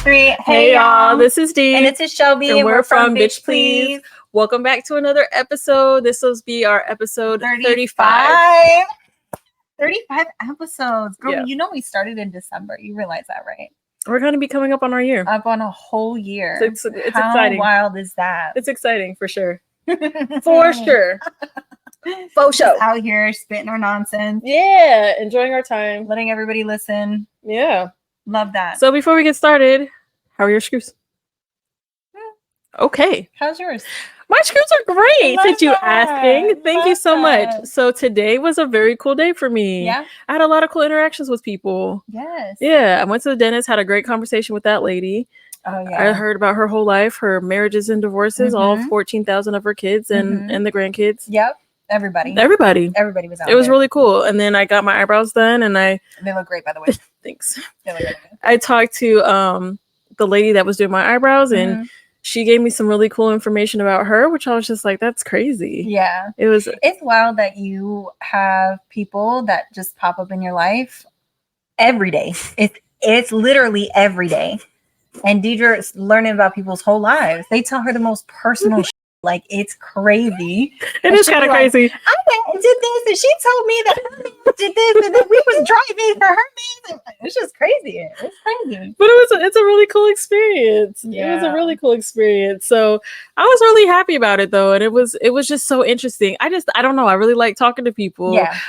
3. Hey y'all, this is Dee. And this is Shelbie. And we're from Bitch Please. Welcome back to another episode. This will be our episode 35. 35 episodes. Girl, Yeah. You know we started in December. You realize that, right? We're going to be coming up on our year. Up on a whole year. It's How exciting. wild is that? It's exciting for sure. For sure. Faux show. Just out here spitting our nonsense. Yeah, enjoying our time. Letting everybody listen. Yeah. Love that. So before we get started, how are your screws? Okay. How's yours? My screws are great. Since you asking, thank you so that. much. So today was a very cool day for me. Yeah. I had a lot of cool interactions with people. Yes. Yeah, I went to the dentist, had a great conversation with that lady. Oh yeah. I heard about her whole life, her marriages and divorces, all 14,000 of her kids and the grandkids. Yep. Everybody was out. It was really cool. And then I got my eyebrows done, and they look great, by the way. Thanks. They look really good. I talked to the lady that was doing my eyebrows, and she gave me some really cool information about her, which I was just like, that's crazy. Yeah. It's wild that you have people that just pop up in your life every day. It's literally every day. And Deidre's learning about people's whole lives. They tell her the most personal shit. Like, it's crazy. It is kind of crazy. I went and did this, and she told me that her man did this, and then we was driving for her man. It's just crazy. It's crazy. But it's a really cool experience. Yeah. It was a really cool experience. So I was really happy about it, though, and it was just so interesting. I don't know. I really like talking to people. Yeah.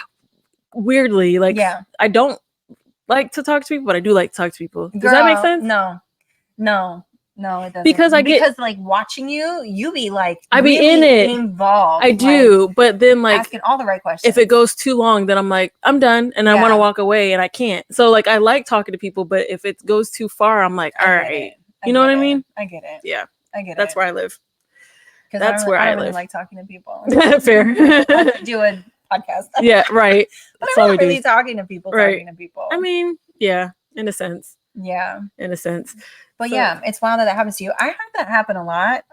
Weirdly, like, I don't like to talk to people, but I do like to talk to people. Does that make sense? No, it doesn't. Because like watching you be like, I be really in it involved. I do, but then like asking all the right questions. If it goes too long, then I'm like, I'm done, and I want to walk away, and I can't. So like, I like talking to people, but if it goes too far, I'm like, all right, you know what I mean? I get it. Yeah, I get it. That's where I live. That's where I really like talking to people. Fair. I do a podcast. Yeah, right. But I'm not really talking to people. Right. Talking to people. I mean, yeah, in a sense. Yeah, in a sense. But yeah, it's wild that happens to you. I had that happen a lot.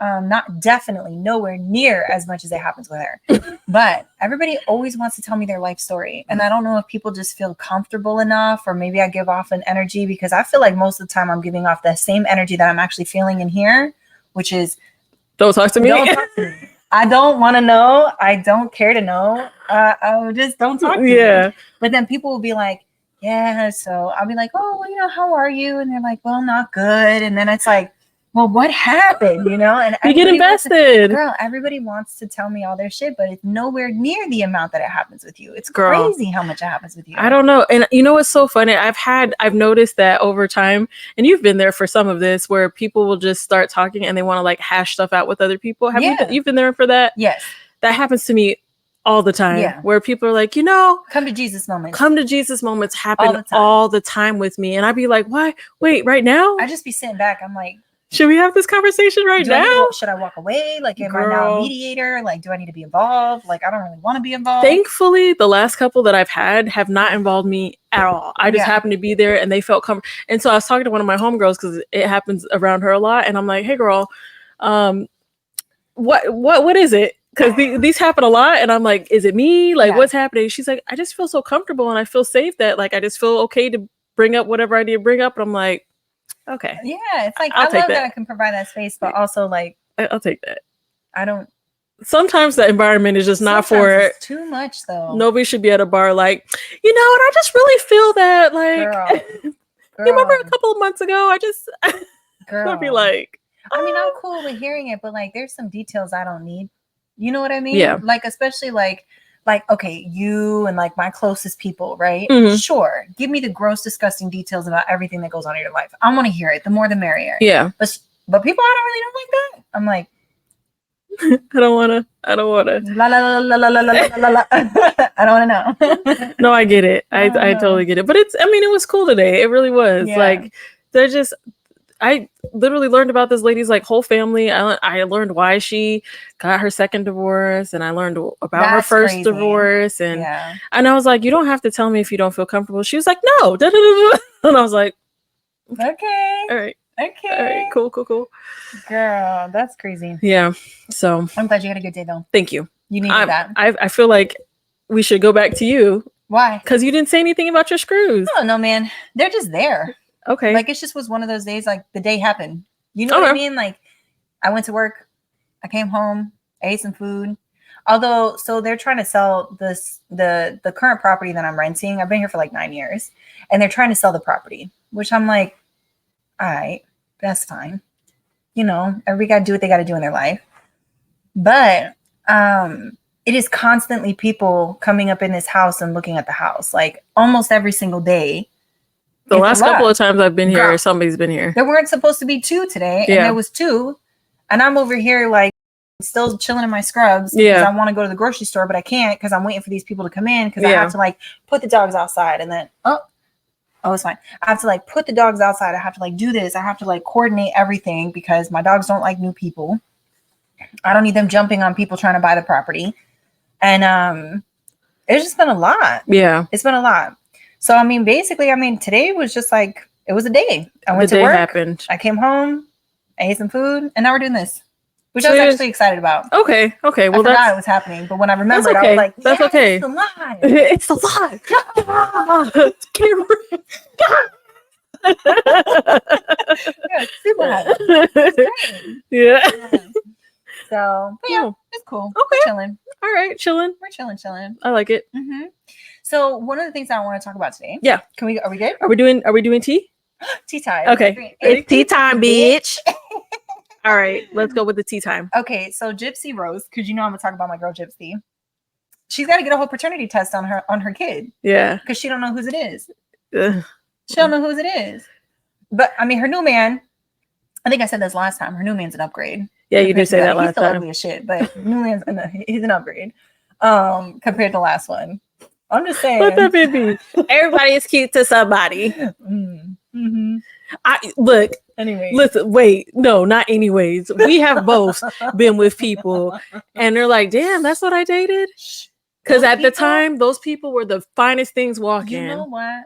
Definitely nowhere near as much as it happens with her. But everybody always wants to tell me their life story. And I don't know if people just feel comfortable enough, or maybe I give off an energy, because I feel like most of the time I'm giving off the same energy that I'm actually feeling in here, which is, don't talk to me. Don't talk to me. I don't want to know. I don't care to know. I just don't talk to me. But then people will be like, yeah, so I'll be like, oh, well, how are you? And they're like, well, not good. And then it's like, well, what happened? And you get invested. Girl, everybody wants to tell me all their shit, but it's nowhere near the amount that it happens with you. It's crazy how much it happens with you. I don't know. And you know what's so funny? I've noticed that over time, and you've been there for some of this, where people will just start talking and they want to like hash stuff out with other people. You've been there for that? Yes. That happens to me all the time, where people are like, come to Jesus moments. Happen all the time with me. And I'd be like, why? Wait, right now? I just be sitting back. I'm like, should we have this conversation right now? Should I walk away? Like, am I now a mediator? Like, do I need to be involved? Like, I don't really want to be involved. Thankfully, the last couple that I've had have not involved me at all. I just happened to be there, and they felt comfortable. And so I was talking to one of my homegirls, because it happens around her a lot. And I'm like, hey, girl, what is it? Because these happen a lot, and I'm like, is it me? Like, what's happening? She's like, I just feel so comfortable, and I feel safe that, like, I just feel okay to bring up whatever I need to bring up. And I'm like, okay. Yeah, it's like, I love that I can provide that space, but also, like, I'll take that. I don't. Sometimes the environment is just not for it. It's too much, though. Nobody should be at a bar like, and I just really feel that, like, girl. You remember a couple of months ago, I'd be like, I mean, I'm cool with hearing it, but, like, there's some details I don't need. You know what I mean? Yeah. Like, especially like, okay, you and like my closest people, right? Mm-hmm. Sure. Give me the gross, disgusting details about everything that goes on in your life. I want to hear it. The more, the merrier. Yeah. But people I don't really know like that. I'm like, I don't want to. La la la la la la la la la. I don't want to know. No, I get it. I totally get it. But it was cool today. It really was. Yeah. Like, I literally learned about this lady's like whole family. I learned why she got her second divorce, and I learned about her first divorce. And I was like, you don't have to tell me if you don't feel comfortable. She was like, no. Da, da, da, da. And I was like, okay. All right. Okay. All right. Cool. Girl, that's crazy. Yeah. So I'm glad you had a good day, though. Thank you. You needed that. I feel like we should go back to you. Why? Because you didn't say anything about your screws. Oh, no, man. They're just there. Okay. Like, it just was one of those days, like, the day happened. You know what I mean? Like, I went to work, I came home, I ate some food. Although, so they're trying to sell the current property that I'm renting. I've been here for like 9 years, and they're trying to sell the property, which I'm like, all right, that's fine. You know, everybody got to do what they got to do in their life. But it is constantly people coming up in this house and looking at the house, like almost every single day. The last couple of times I've been here, somebody's been here. There weren't supposed to be 2 today, and there was 2, and I'm over here like still chilling in my scrubs because I want to go to the grocery store, but I can't because I'm waiting for these people to come in because I have to like put the dogs outside, and then oh, it's fine. I have to like put the dogs outside. I have to like do this. I have to like coordinate everything because my dogs don't like new people. I don't need them jumping on people trying to buy the property. And it's just been a lot. Yeah. It's been a lot. So I mean, basically, today was just like, it was a day. I went to work. Happened. I came home, I ate some food, and now we're doing this. Which I was actually excited about. Okay. Well, I forgot it was happening, but when I remembered, I was like, "That's okay. It's alive. It's alive." Super happy. Yeah. So, but yeah, it's cool. Okay. We're chilling. All right, chilling. We're chilling. I like it. Mm-hmm. So, one of the things I want to talk about today. Yeah. Are we good? Are we doing tea? Tea time. Okay. It's tea time, bitch. All right, let's go with the tea time. Okay, so Gypsy Rose, because you know I'm gonna talk about my girl Gypsy. She's got to get a whole paternity test on her kid. Yeah, because she don't know whose it is. She don't know whose it is. But I mean, her new man. I think I said this last time. Her new man's an upgrade. Yeah, you did say that last time. He's still ugly as shit, but new man's he's an upgrade. Compared to the last one. I'm just saying. Let that baby. Everybody is cute to somebody. Mm-hmm. Look. Anyways. Listen, wait, no, not anyways. We have both been with people and they're like, damn, that's what I dated. Because at the time, those people were the finest things walking. You know what?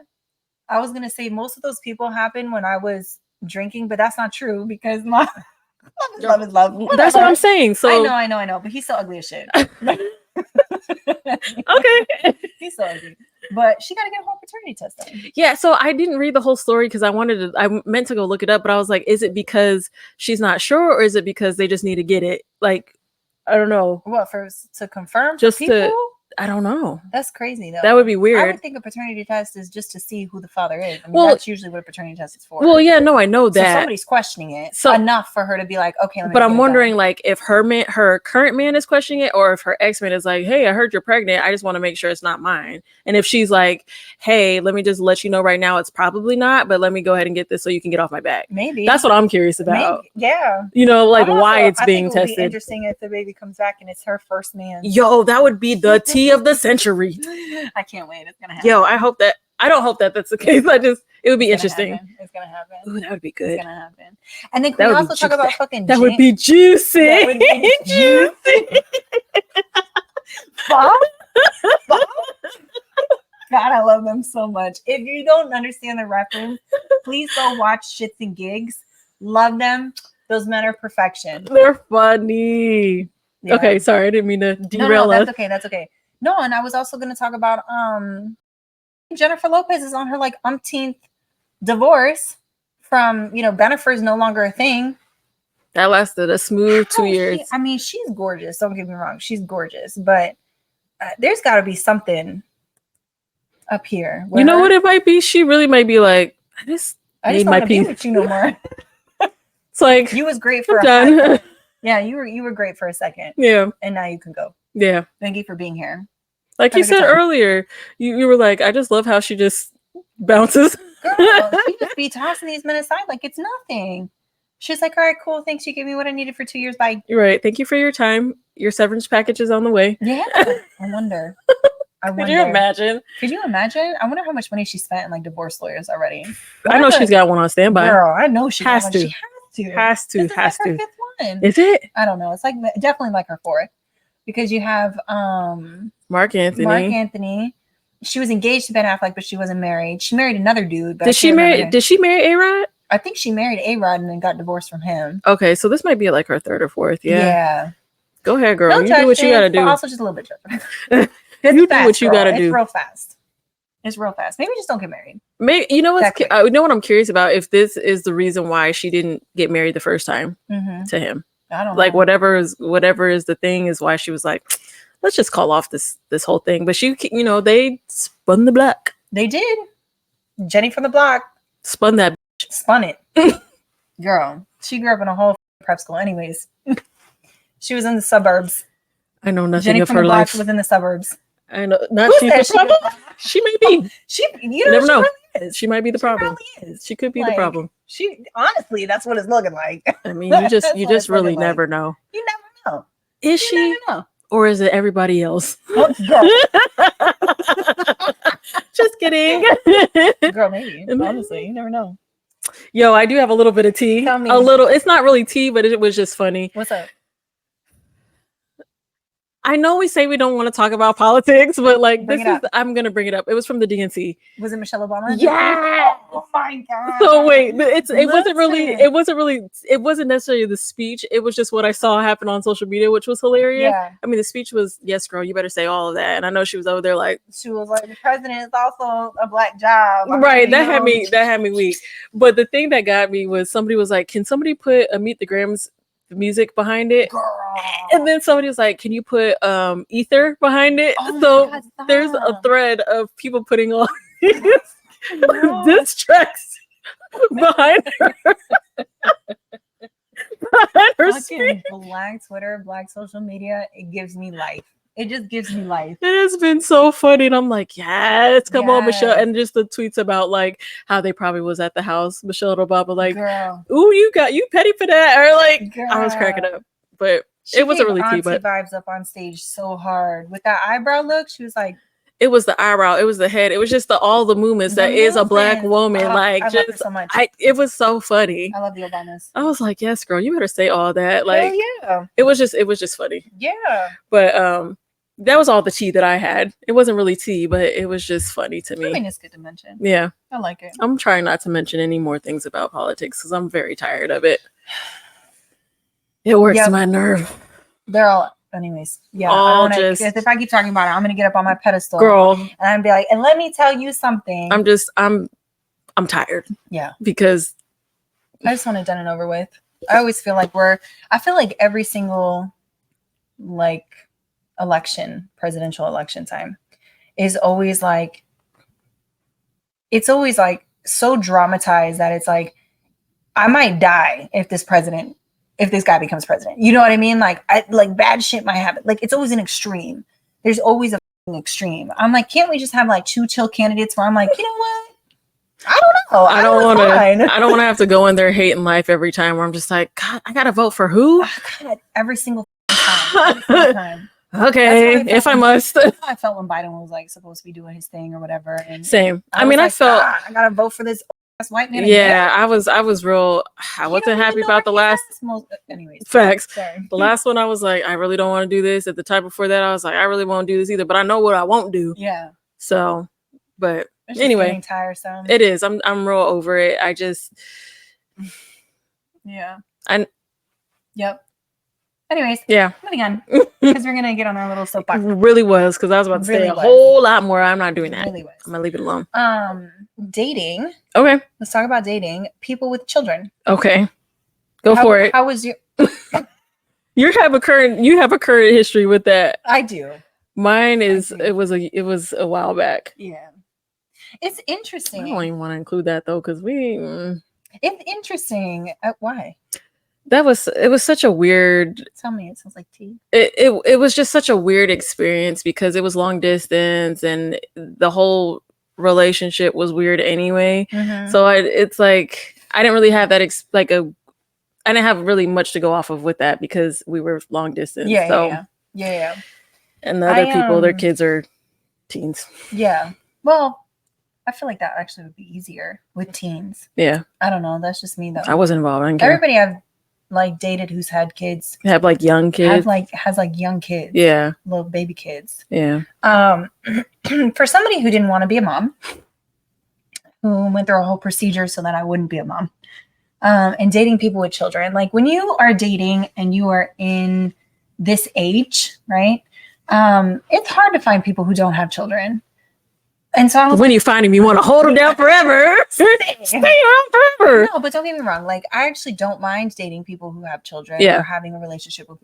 I was gonna say most of those people happened when I was drinking, but that's not true because my love is love. Whatever. That's what I'm saying. So I know, but he's still ugly as shit. Okay. He's so ugly. But she got to get a whole paternity test done. Yeah, so I didn't read the whole story because I meant to go look it up, but I was like, is it because she's not sure or is it because they just need to get it? Like, I don't know. What, to confirm? Just to, I don't know. That's crazy though. That would be weird. I would think a paternity test is just to see who the father is. I mean, that's usually what a paternity test is for. Well, yeah, no, I know that. So somebody's questioning it enough for her to be like, okay, let me. But I'm wondering, like, if her current man is questioning it, or if her ex-man is like, hey, I heard you're pregnant. I just want to make sure it's not mine. And if she's like, hey, let me just let you know right now, it's probably not, but let me go ahead and get this so you can get off my back. Maybe. That's what I'm curious about. Maybe. Yeah. You know, like why it's being tested. It would be interesting if the baby comes back and it's her first man. Yo, that would be the tea of the century. I can't wait. It's gonna happen. Yo, I don't hope that that's the case. It would be interesting. It's gonna happen. Ooh, that would be good. It's gonna happen. And then can we also talk about fucking that would be juicy. That would be juicy. Bob? God, I love them so much. If you don't understand the reference, please go watch Shits and Gigs. Love them. Those men are perfection. They're funny. Yeah. Okay, sorry, I didn't mean to derail us. That's okay. No, and I was also going to talk about Jennifer Lopez is on her like umpteenth divorce from, Bennifer's no longer a thing. That lasted a smooth 2 years. She's gorgeous. Don't get me wrong. She's gorgeous. But there's got to be something up here. You know what it might be? She really might be like, I just need my peace. Be with you no more. It's like, you was great for a second. Yeah, you were great for a second. Yeah. And now you can go. Yeah. Thank you for being here. Like you said earlier, you were like, I just love how she just bounces. Girl, she just be tossing these men aside like it's nothing. She's like, all right, cool. Thanks. You gave me what I needed for 2 years. Bye. You're right. Thank you for your time. Your severance package is on the way. Yeah. I wonder. Could you imagine? I wonder how much money she spent in like divorce lawyers already. I know she's got one on standby. Girl, I know she has to. She has to. Has to. Her fifth one. Is it? I don't know. It's like definitely like her fourth. Because you have Mark Anthony. She was engaged to Ben Affleck, but she wasn't married. She married another dude. But did she marry A-Rod? I think she married A-Rod and then got divorced from him. Okay, so this might be like her third or fourth. Yeah. Go ahead, girl. You do what you gotta do. Also, just a little bit judgment. You do what you gotta do. It's real fast. It's real fast. Maybe just don't get married. Maybe you know what I'm curious about, if this is the reason why she didn't get married the first time to him. I don't like know. whatever is the thing is why she was like, let's just call off this whole thing. But she, they spun the block. They did. Jenny from the block spun that. Spun it. Girl, she grew up in a whole prep school. Anyways, she was in the suburbs. I know nothing Jenny of from her the block life. was in the suburbs. I know. Not she's the problem. She may be. You never know. Really is. She might be the problem. Really is. She could be the problem. She honestly, that's what it's looking like. I mean, you just really never know. You never know. Is she? Never know. Or is it everybody else? Oh, just kidding. Girl, maybe. Honestly, you never know. Yo, I do have a little bit of tea. Tell me. A little. It's not really tea, but it was just funny. What's up? I know we say we don't want to talk about politics, but like I'm gonna bring it up. It was from the DNC. Was it Michelle Obama? Yeah. Oh my god. So wait, it wasn't necessarily the speech. It was just what I saw happen on social media, which was hilarious. Yeah. I mean, the speech was, yes, girl, you better say all of that. And I know she was over there like, she was like, the president is also a black job. Right. That had me weak. But the thing that got me was somebody was like, can somebody put a Meet the Grams music behind it? Girl. And then somebody was like, can you put ether behind it? Oh so God, there's a thread of people putting on diss tracks behind her. Behind her fucking black Twitter, black social media, it gives me life. It just gives me life. It has been so funny. And I'm like, yes, come on, Michelle. And just the tweets about like how they probably was at the house. Michelle Obama, like, girl, ooh, you petty for that. Or like, girl. I was cracking up. But she it wasn't really tea. But vibes up on stage so hard with that eyebrow look. She was like, it was the eyebrow, it was the head, it was just all the movements that is a black woman. Like, I just love her so much. It was so funny. I love the Obamas. I was like, yes, girl, you better say all that. Like, yeah, it was just funny. Yeah, but that was all the tea that I had. It wasn't really tea, but it was just funny to me. I mean, it's good to mention. Yeah, I like it. I'm trying not to mention any more things about politics because I'm very tired of it. It works my nerve. They're all, anyways. Yeah, if I keep talking about it, I'm gonna get up on my pedestal, girl, and I'm be like, and let me tell you something. I'm tired. Yeah, because I just want it done and over with. I always feel like I feel like every single like presidential election time is always like, it's always like so dramatized that it's like, I might die if this guy becomes president. You know what I mean? Like, bad shit might happen. Like, it's always an extreme. There's always a extreme. I'm like, can't we just have like two chill candidates where I'm like, you know what? I don't know. I don't want to have to go in there hating life every time where I'm just like, God, I gotta vote for who? Oh, God, every single time. Okay, if I must. I felt when Biden was like supposed to be doing his thing or whatever. And same. I mean, I felt I gotta vote for this white man. Yeah, I was real. I wasn't happy about the last. Anyways, facts. Sorry. The last one, I was like, I really don't want to do this. At the time before that, I was like, I really won't do this either. But I know what I won't do. Yeah. So, but it's anyway, tiresome. It is. I'm real over it. I just. Yeah. Yep. Anyways, yeah. Moving on, because we're gonna get on our little soapbox. It really was, because I was about to say a whole lot more. I'm not doing that. Really was. I'm gonna leave it alone. Dating. Okay. Let's talk about dating people with children. Okay. Go for it. How was your? You have a current history with that. I do. Mine is. It was a while back. Yeah. It's interesting. I don't even want to include that though, because It's interesting. Why? It was such a weird. Tell me, it sounds like tea. It was just such a weird experience because it was long distance and the whole relationship was weird anyway. Mm-hmm. So it's like I didn't really have that I didn't have really much to go off of with that because we were long distance. Yeah. And the other people, their kids are teens. Yeah. Well, I feel like that actually would be easier with teens. Yeah. I don't know. That's just me though. I wasn't involved. Everybody I've dated who's had kids have young kids. Has young kids. Yeah. Little baby kids. Yeah. For somebody who didn't want to be a mom, who went through a whole procedure so that I wouldn't be a mom, and dating people with children, like when you are dating and you are in this age, right? It's hard to find people who don't have children. And so I was when you find him, you want to hold him down forever. Stay around forever. No, but don't get me wrong. Like, I actually don't mind dating people who have children or having a relationship with,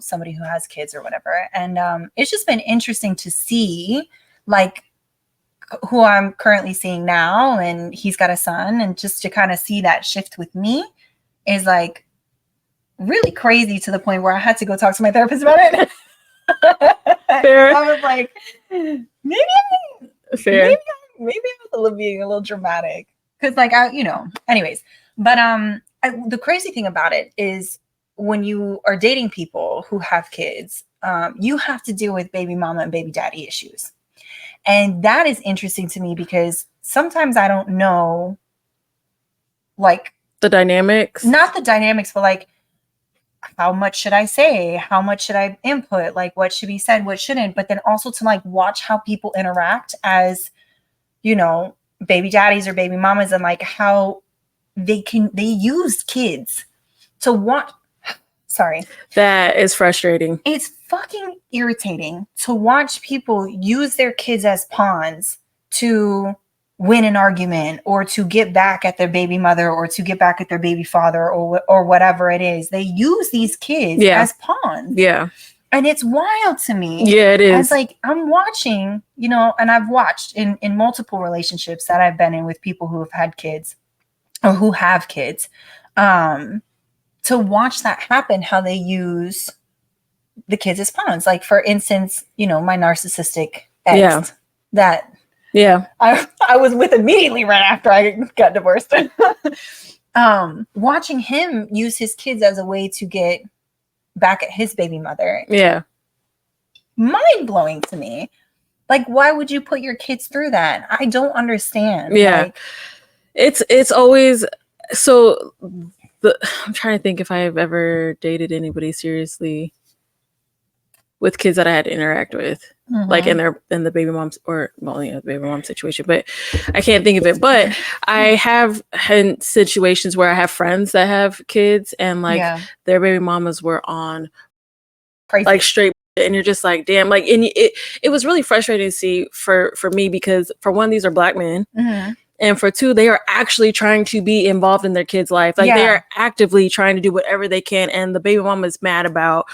somebody who has kids or whatever. And it's just been interesting to see, like, who I'm currently seeing now, and he's got a son, and just to kind of see that shift with me is like really crazy, to the point where I had to go talk to my therapist about it. Fair. I was like, maybe I'm being a little dramatic, because like anyways. But the crazy thing about it is, when you are dating people who have kids, you have to deal with baby mama and baby daddy issues. And that is interesting to me, because sometimes I don't know, like, the dynamics. Not the dynamics, but like, how much should I say? How much should I input? Like, what should be said, what shouldn't? But then also to like watch how people interact as, baby daddies or baby mamas, and like how they use kids to watch. Sorry. That is frustrating. It's fucking irritating to watch people use their kids as pawns to win an argument, or to get back at their baby mother, or to get back at their baby father, or whatever it is. They use these kids as pawns. Yeah. And it's wild to me. Yeah, it is. As like, I'm watching, and I've watched in multiple relationships that I've been in with people who have had kids, or who have kids, to watch that happen, how they use the kids as pawns. Like, for instance, my narcissistic ex that I was with immediately right after I got divorced. Watching him use his kids as a way to get back at his baby mother. Yeah. Mind blowing to me. Like, why would you put your kids through that? I don't understand. Yeah. Like, it's always so. I'm trying to think if I've ever dated anybody seriously with kids that I had to interact with, like in the baby moms, or the baby mom situation, but I can't think of it. But I have had situations where I have friends that have kids, and like their baby mamas were on crazy, like straight, and you're just like, damn, like, and it was really frustrating to see for me, because for one, these are Black men. And for two, they are actually trying to be involved in their kids' life. Like, they are actively trying to do whatever they can. And the baby mama is mad about,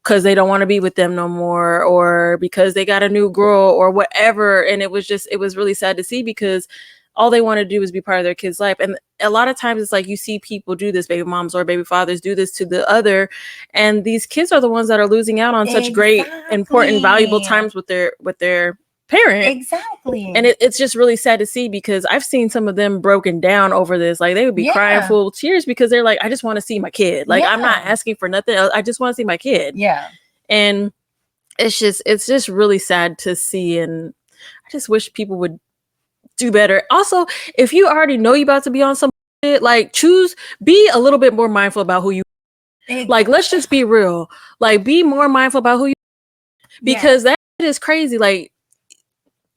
because they don't want to be with them no more, or because they got a new girl, or whatever. And it was really sad to see, because all they want to do is be part of their kid's life. And a lot of times it's like, you see people do this, baby moms or baby fathers do this to the other. And these kids are the ones that are losing out on such great, important, valuable times with their parent. Exactly. And it's just really sad to see, because I've seen some of them broken down over this. Like, they would be crying full of tears, because they're like, I just want to see my kid. Like, I'm not asking for nothing else. I just want to see my kid. Yeah. And it's just really sad to see. And I just wish people would do better. Also, if you already know you're about to be on some shit, like, be a little bit more mindful about who you, like, let's just be real. Like, be more mindful about who you, because that is crazy. Like,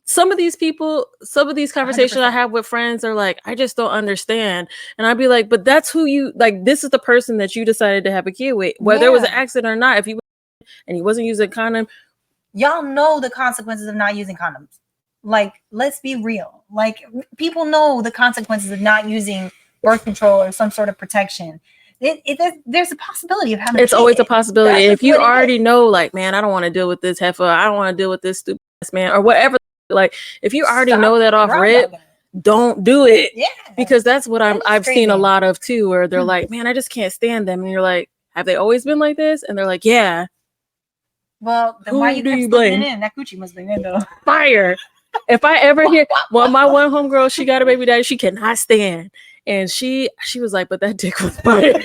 some of these conversations 100%. I have with friends are like, I just don't understand. And I'd be like, but that's who you, like, this is the person that you decided to have a kid with, whether it was an accident or not. If he and he wasn't using a condom, y'all know the consequences of not using condoms. Like, let's be real. Like, people know the consequences of not using birth control or some sort of protection. There's a possibility of having. It's always a possibility. If you already know, like, man, I don't want to deal with this heifer. I don't want to deal with this stupid ass man, or whatever. Like, if you already know that off rip, don't do it. Yeah. Because that's what I've seen a lot of too, where they're like, man, I just can't stand them. And you're like, have they always been like this? And they're like, yeah. Well, then why do you blame? That coochie must be in though. Fire. If I ever hear, well, my one homegirl, she got a baby daddy she cannot stand. And she was like, but that dick was fire.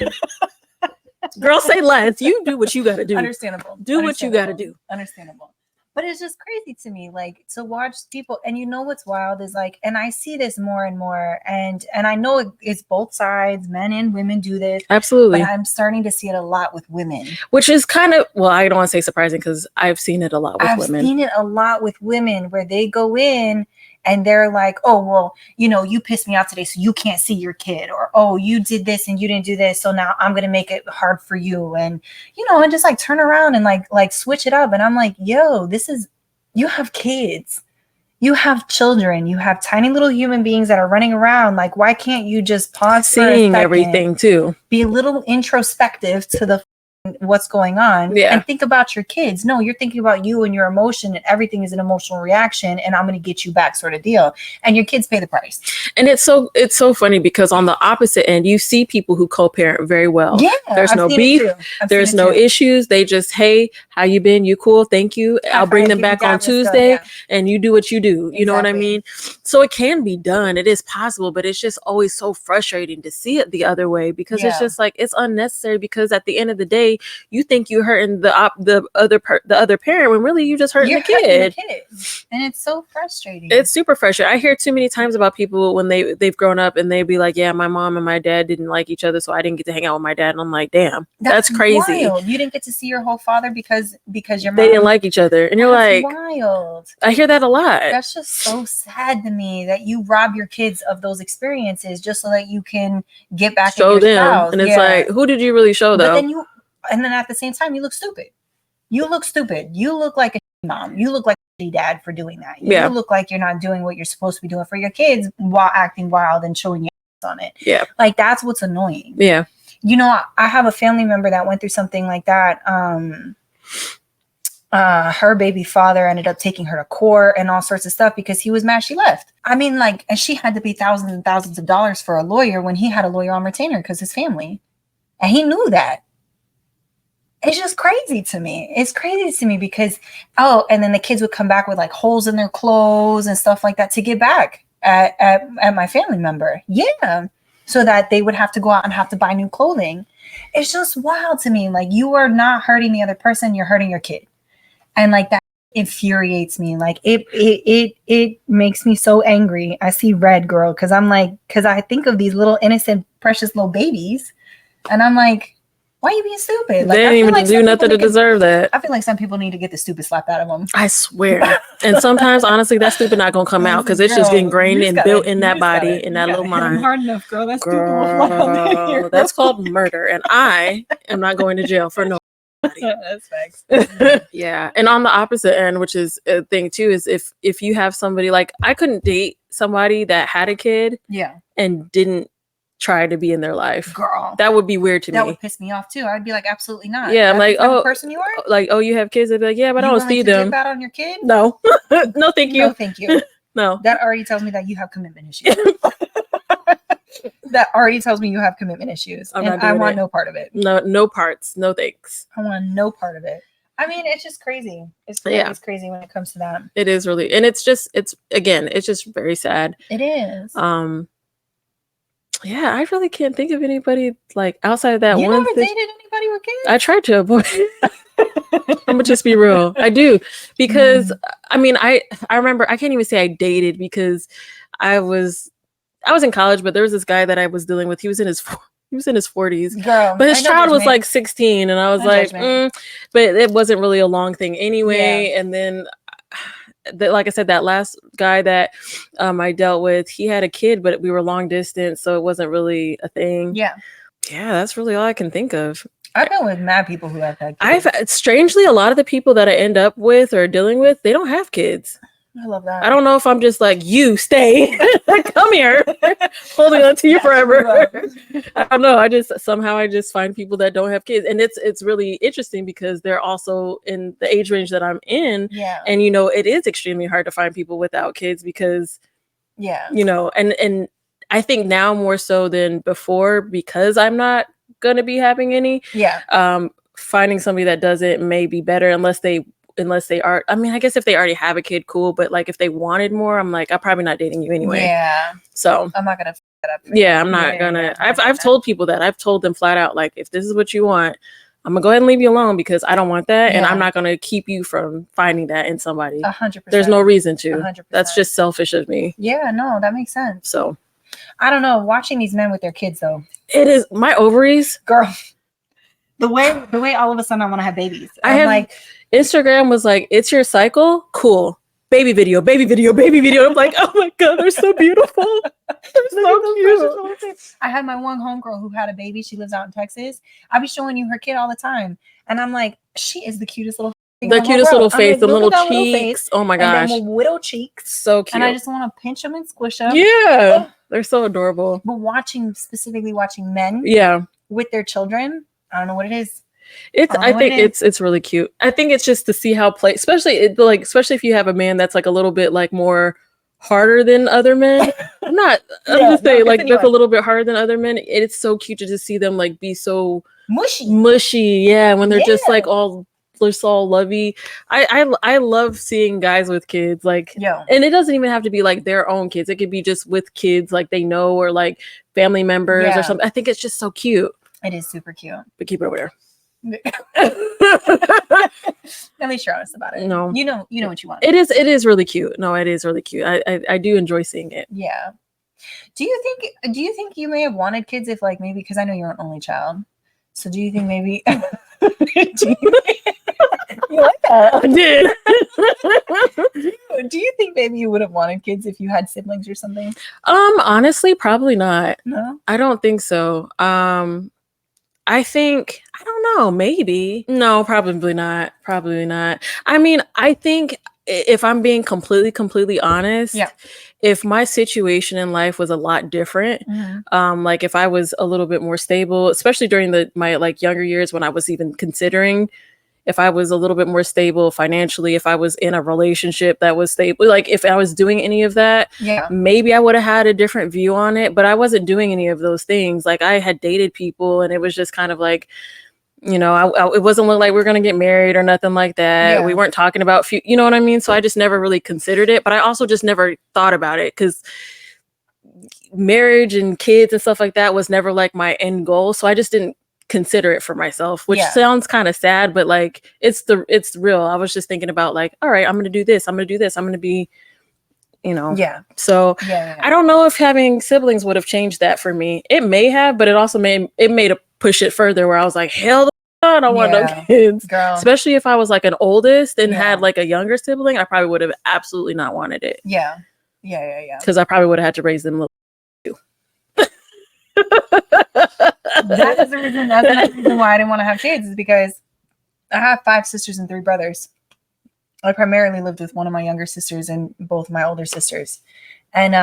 Girl, say less. You do what you got to do. Understandable. Do what you got to do. Understandable. But it's just crazy to me, like, to watch people. And you know what's wild is, like, and I see this more and more, and I know it's both sides, men and women do this. Absolutely. But I'm starting to see it a lot with women. Which is kind of, well, I don't want to say surprising, because I've seen it a lot with women. I've seen it a lot with women, where they go in and they're like, oh, well, you pissed me off today, so you can't see your kid. Or, oh, you did this and you didn't do this, so now I'm going to make it hard for you. And, and just like turn around and like switch it up. And I'm like, yo, you have kids. You have children. You have tiny little human beings that are running around. Like, why can't you just pause for a Seeing second, everything too. be a little introspective to the what's going on, and think about your kids? No, you're thinking about you and your emotion, and everything is an emotional reaction, and I'm going to get you back sort of deal. And your kids pay the price. And it's so funny because on the opposite end, you see people who co-parent very well. Yeah, there's no beef, there's no issues. They just, hey, how you been? You cool? Thank you. I'll bring them back on Tuesday, and you do what you do. You know what I mean? So it can be done. It is possible, but it's just always so frustrating to see it the other way, because it's just like, it's unnecessary, because at the end of the day, you think you're hurting the other parent, when really you just hurting the kid. And it's so frustrating. It's super frustrating. I hear too many times about people when they've grown up and they'd be like, yeah, my mom and my dad didn't like each other, so I didn't get to hang out with my dad. And I'm like, damn, that's crazy. Wild. You didn't get to see your whole father because your mom, they didn't like each other. And you're like, wild. I hear that a lot. That's just so sad to me, that you rob your kids of those experiences just so that you can get back show at your them spouse. And it's like, who did you really show, though? And then at the same time, you look stupid. You look like a mom. You look like a dad for doing that. You look like you're not doing what you're supposed to be doing for your kids while acting wild and showing your ass on it. Yeah. Like, that's what's annoying. Yeah. You know, I have a family member that went through something like that. Her baby father ended up taking her to court and all sorts of stuff because he was mad she left. I mean, like, and she had to pay thousands and thousands of dollars for a lawyer when he had a lawyer on retainer because his family. And he knew that. It's just crazy to me. It's crazy to me because, and then the kids would come back with like holes in their clothes and stuff like that to get back at my family member. Yeah. So that they would have to go out and have to buy new clothing. It's just wild to me. Like, you are not hurting the other person, you're hurting your kid. And like, that infuriates me. Like, it makes me so angry. I see red, girl, because I think of these little innocent, precious little babies. And I'm like, why are you being stupid? Like, they didn't even do nothing to deserve that. I feel like some people need to get the stupid slapped out of them. I swear. And sometimes, honestly, that stupid not gonna come out because it's just ingrained and built in that body, in that little mind. Hard enough, girl. That stupid will fly out there. That's called murder, and I am not going to jail for no. That's facts. Yeah, and on the opposite end, which is a thing too, is if you have somebody, like, I couldn't date somebody that had a kid, and didn't try to be in their life. Girl, that would be weird to me. That would piss me off too. I'd be like, absolutely not. Yeah, I'm like, oh, person you are? Like, oh, you have kids? I'd be like, yeah, but I don't feed them. Get that on your kid? No. No, thank you. No, thank you. No. That already tells me that you have commitment issues. That already tells me you have commitment issues. I want no part of it. No parts. No thanks. I want no part of it. I mean, it's just crazy. It's crazy when it comes to that. It is really, and it's just very sad. It is. Yeah, I really can't think of anybody like outside of that one. You never dated anybody with kids? I tried to avoid it. I'm gonna just be real. I do, because I mean, I remember, I can't even say I dated because I was in college, but there was this guy that I was dealing with. He was in his 40s, girl, but his child was like 16, and I was but it wasn't really a long thing anyway. Yeah. And then, like I said, that last guy that I dealt with, he had a kid, but we were long distance, so it wasn't really a thing. Yeah, that's really all I can think of. I've been with mad people who have had kids. Strangely, a lot of the people that I end up with or dealing with, they don't have kids. I love that. I don't know if I'm just like, you stay, come here, holding on to you forever. I don't know. I just find people that don't have kids, and it's really interesting because they're also in the age range that I'm in. Yeah. And it is extremely hard to find people without kids because, and I think now more so than before, because I'm not gonna be having any. Yeah. Finding somebody that doesn't may be better unless they are, I mean, I guess if they already have a kid, cool. But like, if they wanted more, I'm like, I'm probably not dating you anyway. Yeah. So I'm not going to f that up. Yeah, I'm not going to. I've told people that. I've told them flat out, like, if this is what you want, I'm going to go ahead and leave you alone because I don't want that. Yeah. And I'm not going to keep you from finding that in somebody. 100%. There's no reason to. 100%. That's just selfish of me. Yeah, no, that makes sense. So I don't know. Watching these men with their kids, though. It is my ovaries. Girl. The way all of a sudden I want to have babies. I'm like, Instagram was like, it's your cycle? Cool. Baby video. I'm like, oh my God, they're so beautiful. They're so cute. I had my one homegirl who had a baby. She lives out in Texas. I'll be showing you her kid all the time. And I'm like, she is the cutest little The cutest little face, the little cheeks. Oh my gosh. And then widow cheeks. So cute. And I just want to pinch them and squish them. Yeah. They're so adorable. But specifically watching men with their children, I don't know what it is. I think it's really cute. I think it's just to see how especially if you have a man that's like a little bit like more harder than other men. I'm just saying like that's a little bit harder than other men. It's so cute to just see them like be so mushy. Yeah, when they're just like they're so lovey. I love seeing guys with kids like, and it doesn't even have to be like their own kids. It could be just with kids like they know or like family members or something. I think it's just so cute. It is super cute. But keep it over there. At least you're honest about it. No, you know what you want. It is really cute. No, it is really cute. I do enjoy seeing it. Yeah. Do you think you may have wanted kids if like maybe because I know you're an only child. So do you think maybe you like that? I did. Do you think maybe you would have wanted kids if you had siblings or something? Honestly, probably not. No, I don't think so. I think, I don't know, maybe. No, probably not. Probably not. I mean, I think if I'm being completely honest, if my situation in life was a lot different, like if I was a little bit more stable, especially during my like younger years when I was even considering, if I was a little bit more stable financially, if I was in a relationship that was stable, like if I was doing any of that, maybe I would have had a different view on it, but I wasn't doing any of those things. Like I had dated people and it was just kind of like, you know, it wasn't like we were going to get married or nothing like that. We weren't talking about, you know what I mean? So I just never really considered it, but I also just never thought about it because marriage and kids and stuff like that was never like my end goal. So I just didn't consider it for myself, which sounds kind of sad, but like it's real. I was just thinking about like, all right, I'm going to do this. I'm going to do this. I'm going to be, you know. So I don't know if having siblings would have changed that for me. It may have, but it also made a push it further where I was like, hell I don't want no kids. Girl. Especially if I was like an oldest and had like a younger sibling, I probably would have absolutely not wanted it. Yeah. Because I probably would have had to raise them too. That's the reason why I didn't want to have kids, is because I have 5 sisters and 3 brothers. I primarily lived with one of my younger sisters and both my older sisters, and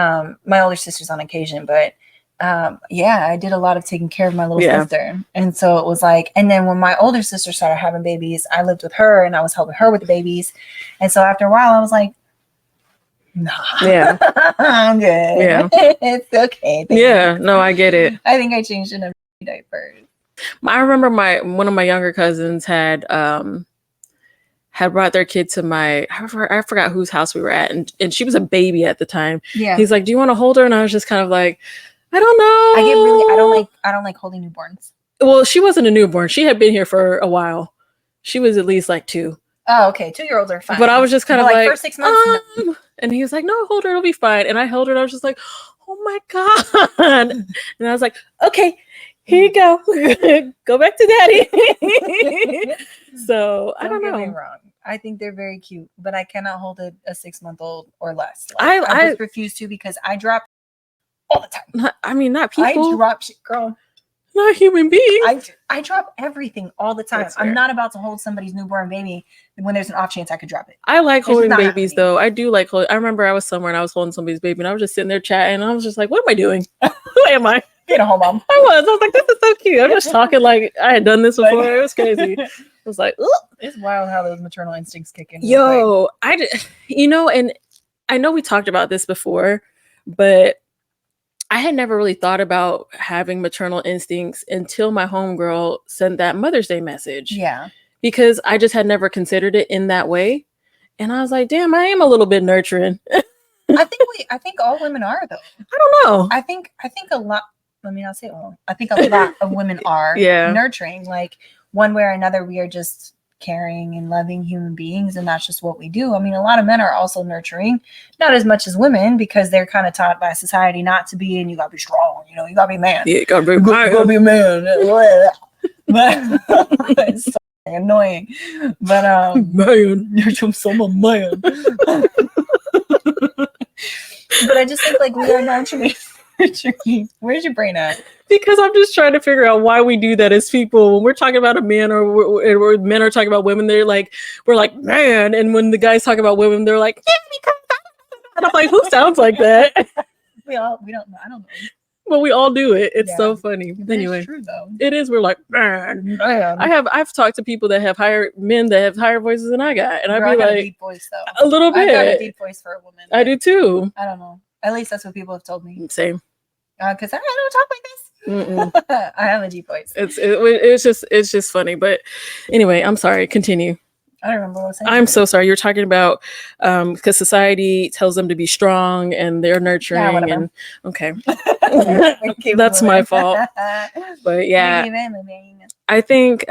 my older sisters on occasion. But I did a lot of taking care of my little sister, and so it was like. And then when my older sister started having babies, I lived with her and I was helping her with the babies. And so after a while, I was like, nah, I'm good. Yeah, it's okay. No, I get it. I think I changed enough diapers. I remember one of my younger cousins had brought their kid to I forgot whose house we were at, and she was a baby at the time. Yeah, he's like, "Do you want to hold her?" And I was just kind of like, "I don't know." I don't like holding newborns. Well, she wasn't a newborn. She had been here for a while. She was at least like 2. Oh, okay. 2-year-olds are fine. But I was just kind of like, for 6 months. No. And he was like, "No, hold her, it'll be fine." And I held her and I was just like, "Oh my God." And I was like, "Okay, here you go. Go back to daddy." So I don't know. Get me wrong. I think they're very cute, but I cannot hold a 6-month-old or less. Like, I just refuse to, because I drop all the time. Not people. I drop shit, girl. Not human beings. I drop everything all the time. I'm not about to hold somebody's newborn baby when there's an off chance I could drop it. I like holding babies though. I do like I remember I was somewhere and I was holding somebody's baby and I was just sitting there chatting and I was just like, what am I doing? Who am I? Being a home mom. I was like, this is so cute. I'm just talking like I had done this before. It was crazy. I was like, ugh. It's wild how those maternal instincts kick in. Yo, and I know we talked about this before, but I had never really thought about having maternal instincts until my homegirl sent that Mother's Day message. Yeah. Because I just had never considered it in that way. And I was like, damn, I am a little bit nurturing. I think all women are, though. I don't know. I think a lot, let me not say all. I think a lot of women are nurturing. Like, one way or another, we are just caring and loving human beings, and that's just what we do. I mean, a lot of men are also nurturing, not as much as women, because they're kind of taught by society not to be, and you gotta be strong, you gotta be a man. Yeah, you gotta be a man. But it's so annoying. But man, you're just so man. But I just think, like, we are nurturing. Where's your brain at? Because I'm just trying to figure out why we do that as people. When we're talking about a man or men are talking about women, we're like, man. And when the guys talk about women, they're like, yeah, because. And I'm like, who sounds like that? We don't know. I don't know. Well, we all do it. It's so funny. But anyway, it's true though. It is. We're like, man. I've talked to people that have higher voices than I got, and I'd be like, a deep voice though. A little bit. I got a deep voice for a woman. I do too. I don't know. At least that's what people have told me. Same. Because I don't talk like this. I have a deep voice. It's just funny. But anyway, I'm sorry. Continue. I don't remember what I was saying. I'm so sorry. You're talking about because society tells them to be strong and they're nurturing. Yeah, and okay, that's my fault. But yeah, I think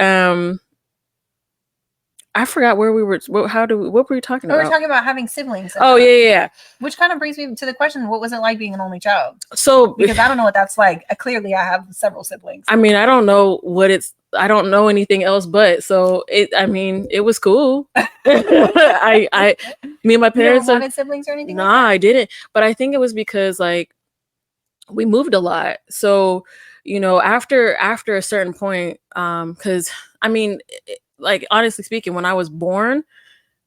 I forgot where we were. What were we talking about? We were talking about having siblings. Oh yeah. Which kind of brings me to the question: what was it like being an only child? So because I don't know what that's like. Clearly, I have several siblings. I mean, I don't know what it's. I don't know anything else, but so it. I mean, it was cool. Me and my parents. You wanted siblings or anything? Nah, I didn't. But I think it was because like we moved a lot. So after a certain point, because I mean. Like honestly speaking, when I was born,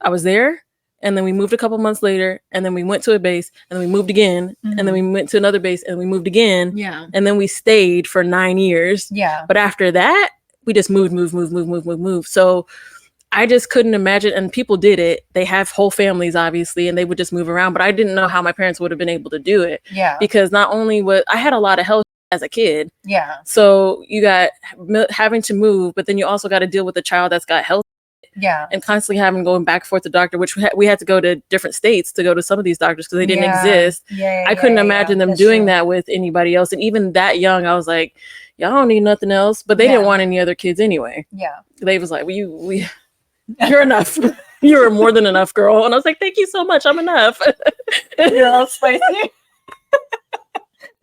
I was there, and then we moved a couple months later, and then we went to a base, and then we moved again, and then we went to another base, and we moved again, and then we stayed for 9 years. But after that, we just moved. So I just couldn't imagine, and people did it. They have whole families, obviously, and they would just move around. But I didn't know how my parents would have been able to do it. Because not only I had a lot of health as a kid. So you got having to move, but then you also got to deal with a child that's got health. And constantly having going back and forth to doctor, which we had to go to different states to go to some of these doctors because they didn't exist. I couldn't imagine them doing that with anybody else. And even that young, I was like, y'all don't need nothing else. But they didn't want any other kids anyway. They was like, you're enough. You're more than enough, girl. And I was like, thank you so much. I'm enough. You're all spicy.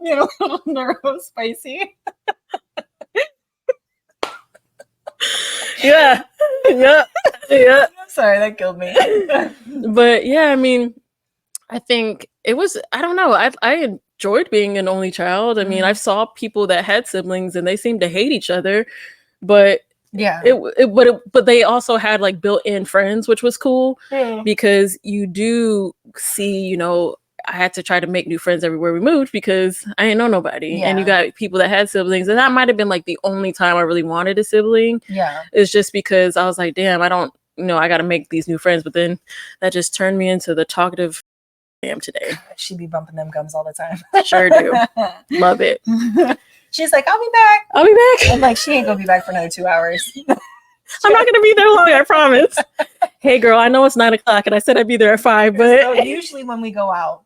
You're a little neuro spicy. Yeah. Sorry, that killed me. But yeah, I mean, I think it was. I don't know. I enjoyed being an only child. I mean, I saw people that had siblings and they seemed to hate each other, but but they also had like built-in friends, which was cool because you do see, I had to try to make new friends everywhere we moved because I didn't know nobody. And you got people that had siblings. And that might have been like the only time I really wanted a sibling. It's just because I was like, damn, I don't, I got to make these new friends. But then that just turned me into the talkative I am today. She'd be bumping them gums all the time. Sure do. Love it. She's like, I'll be back. I'm like, she ain't going to be back for another 2 hours. I'm not going to be there long, I promise. Hey, girl, I know it's 9 o'clock and I said I'd be there at 5, but. So usually when we go out,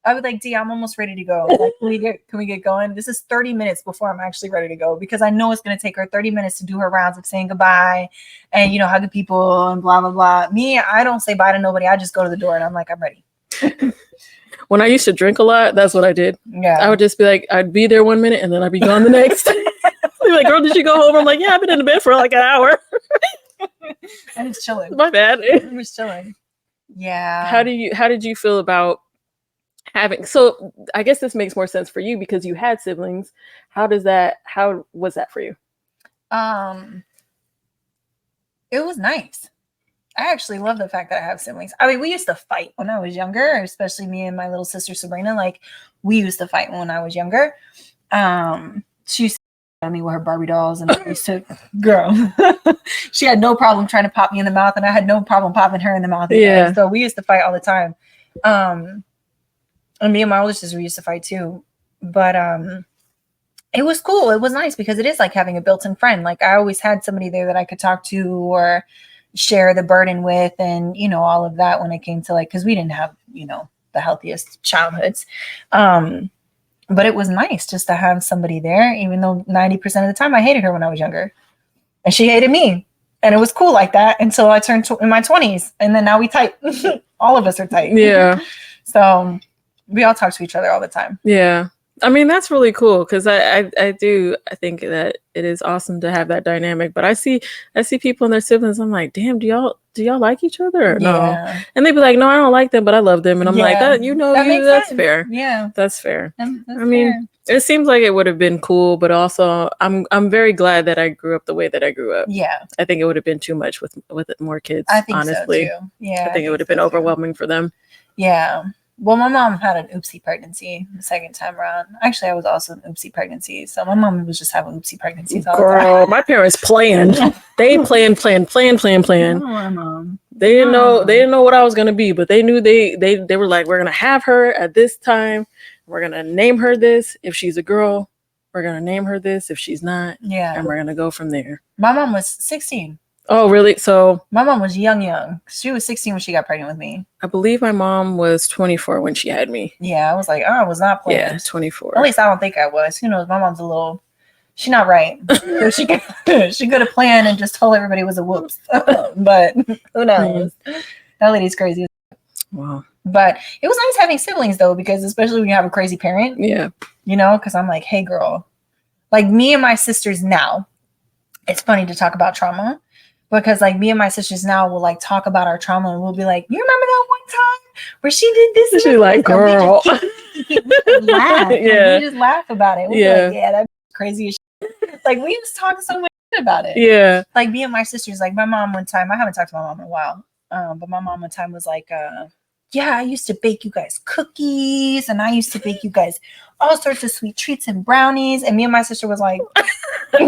I would like, Dee, I'm almost ready to go. Like, can we get going? This is 30 minutes before I'm actually ready to go because I know it's going to take her 30 minutes to do her rounds of saying goodbye and, hugging people and blah, blah, blah. Me, I don't say bye to nobody. I just go to the door and I'm like, I'm ready. When I used to drink a lot, that's what I did. I would just be like, I'd be there 1 minute and then I'd be gone the next. Be like, girl, did you go home? I'm like, yeah, I've been in the bed for like an hour. And it's chilling. My bad. It was chilling. Yeah. How did you feel about having, so I guess this makes more sense for you because you had siblings. How was that for you? It was nice. I actually love the fact that I have siblings. I mean, we used to fight when I was younger, especially me and my little sister Sabrina. Like, we used to fight when I was younger. She used to at me with her Barbie dolls, and I used to, girl, she had no problem trying to pop me in the mouth, and I had no problem popping her in the mouth. Yeah. So we used to fight all the time. And me and my older sister, we used to fight too. But it was cool. It was nice because it is like having a built-in friend. Like, I always had somebody there that I could talk to or share the burden with, and all of that when it came to, like, because we didn't have the healthiest childhoods. But it was nice just to have somebody there, even though 90% of the time I hated her when I was younger, and she hated me, and it was cool like that until I turned in my 20s, and then now we tight. All of us are tight. Yeah. So we all talk to each other all the time. Yeah. I mean, that's really cool because I think that it is awesome to have that dynamic. But I see people and their siblings. I'm like, damn, do y'all like each other or no? And they'd be like, no, I don't like them, but I love them. And I'm like, that that's sense. fair. Yeah, that's fair. That's I mean, it seems like it would have been cool, but also I'm very glad that I grew up the way that I grew up. Yeah, I think it would have been too much with more kids. I think honestly. so too. Yeah, I think it would have been overwhelming for them. Yeah. Well, my mom had an oopsie pregnancy the second time around. Actually, I was also an oopsie pregnancy. So my mom was just having oopsie pregnancies all the time. Girl, my parents planned. They planned. Oh, my mom. They didn't know what I was gonna be, but they knew they were like, we're gonna have her at this time. We're gonna name her this if she's a girl. We're gonna name her this if she's not. Yeah. And we're gonna go from there. My mom was 16. Oh, really? So my mom was young. She was 16 when she got pregnant with me. I believe my mom was 24 when she had me. Yeah, I was like, I was not planned. Yeah, 24. At least I don't think I was. Who knows? My mom's a little. She's not right. So she could have planned and just told everybody it was a whoops. But who knows? That lady's crazy. Wow. But it was nice having siblings though, because especially when you have a crazy parent. Yeah. You know, because I'm like, hey, girl, like me and my sisters now. It's funny to talk about trauma. Because like me and my sisters now will like talk about our trauma and we'll be like, you remember that one time where she did this? And she's like, girl. We laugh. Yeah. We just laugh about it. We're like, yeah, that's crazy as shit. Like we just talk so much about it. Yeah. Like me and my sisters, like my mom one time, I haven't talked to my mom in a while. But my mom one time was like, yeah, I used to bake you guys cookies and I used to bake you guys all sorts of sweet treats and brownies. And me and my sister was like,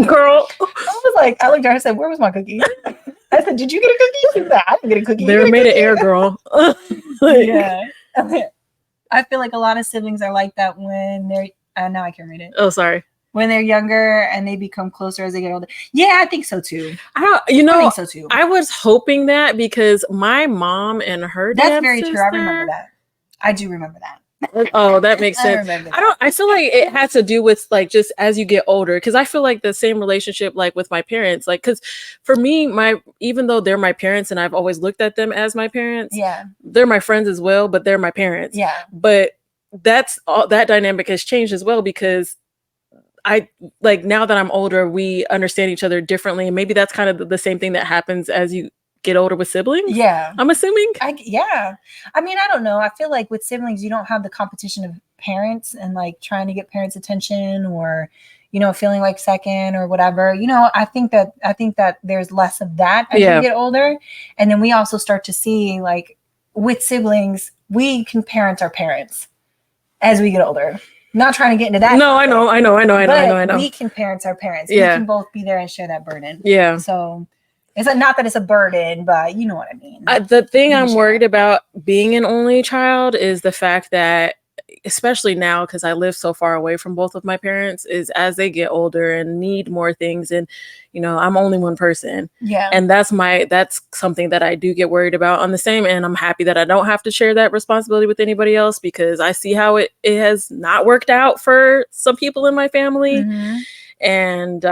girl, I was like, I looked at her and said, where was my cookie? I said, did you get a cookie? She said, I didn't get a cookie. They were made of air, girl. Yeah. I feel like a lot of siblings are like that when they're, now I can't read it. Oh, sorry. When they're younger and they become closer as they get older. Yeah, I think so too. I think so too. I was hoping that because my mom and her That's very true. I remember that. I do remember that. Oh, that makes sense. I feel like it has to do with like just as you get older, because I feel like the same relationship like with my parents, like because for me, even though they're my parents and I've always looked at them as my parents, yeah, they're my friends as well, but they're my parents. Yeah. But that's all, that dynamic has changed as well because I like now that I'm older, we understand each other differently. And maybe that's kind of the same thing that happens as you get older with siblings. Yeah. I'm assuming. Yeah. I mean, I don't know. I feel like with siblings, you don't have the competition of parents and like trying to get parents' attention or, you know, feeling like second or whatever. You know, I think that there's less of that as you get older. And then we also start to see like with siblings, we can parent our parents as we get older. Not trying to get into that. No, I know. We can parent our parents. Yeah. We can both be there and share that burden. Yeah. So it's not that it's a burden, but you know what I mean. The thing I'm worried about being an only child is the fact that, especially now, because I live so far away from both of my parents, is as they get older and need more things. And, you know, I'm only one person. Yeah. And that's something that I do get worried about. On the same end, I'm happy that I don't have to share that responsibility with anybody else because I see how it has not worked out for some people in my family. Mm-hmm. And